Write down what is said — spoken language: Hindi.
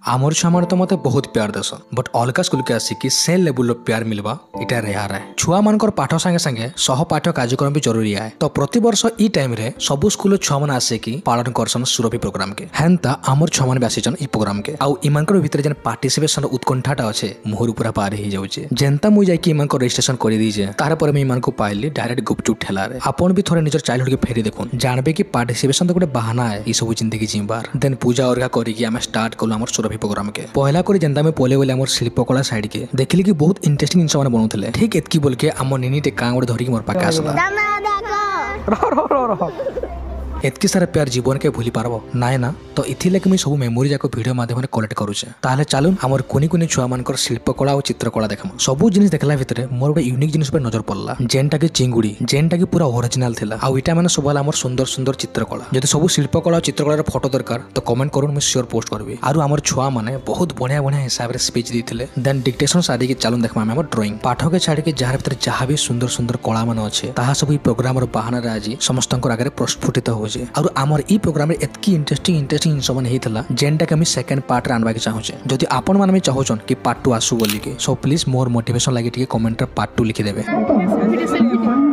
आमर छुआ मान तो मत बहुत प्यार देस बट अलग स्कूल के आसिक से लेवल प्यार मिलवा इटा रेहार है छुआ मान पाठ संगे संगे सहपाठ कार्यक्रम भी जरूरी है। तो प्रति वर्ष ई टाइम रे सब स्कूल छुआ मान आसिकी पालन करसन सुरभि प्रोग्राम के हेन्ता आमर छुआ मान आसीचन ई प्रोग्राम के आउ इमानकर भीतर जेन पार्टिसिपेशन उत्कंठाटा अच्छे मुहर पूरा पार हो जाउचे जेनता मुई जाई कि इमानकर रजिस्ट्रेशन कर दीजे तार पर मैं इमान को पाइली डायरेक्ट गुपचुप ठेला रे आपन भी थोड़े निजर चाइल्डहुड के फेरी देखुन जानबे कि पार्टिसिपेशन तो गोटे बहाना है ई सब जिंदगी जीवार देन पूजा और करिकी आमे स्टार्ट कलु आमर सुरभि प्रोग्राम के पहला कर जेनता में पले बोले आमर शिल्पकला साइड के देखली कि बहुत इंटरेस्टिंग जिनस माने बनौथले ठीक एतकी बोल के आम निनीटे कां गोटे धरिक मोर पाके आसला एतकी सारा प्यार जीवन के भूली पारबो नाय ना तो इथि लगे मुई सब मेमोरी जाको वीडियो माध्यम रे कलेक्ट करूचे ताले चालुन हमर कोनी कोनी छुआ मानकर शिल्पकला और चित्रकला देखम सब जिनिस देखला भितरे मोर गोटे यूनिक जिनिस पर नजर पड़ला जेनटा के चिंगुड़ी जेनटा के पूरा ओरिजिनल थिला आ इटा माने सबला हमर सुंदर सुंदर चित्रकला जदि सब शिल्पकला और चित्रकला रे फोटो दरकार तो कमेंट करूँ मैं श्योर पोस्ट करबी आरु हमर छुआ माने बहुत बढ़िया बढ़िया हिसाब रे स्पीच देथिले देन डिक्टेशन साडी के चालुन देखमा हमर ड्राइंग पाठ के छाड़ी के जार भितर जहां भी सुंदर सुंदर कला माने अछि ताहा सब ई प्रोग्राम रो बहाना रे आज समस्तन आगे प्रस्फुटित होजे आरु हमर ई प्रोग्राम रे एतकी इंटरेस्टिंग जिनिस मन हेतला जेनटा के हम सेकंड पार्ट रे आनबा के चाहूचे जदि आपन मान में चाहूचन कि पार्ट 2 आसु बोली के सो प्लीज मोर मोटिवेशन लागि टिके कमेंट रे पार्ट 2 लिखि देबे।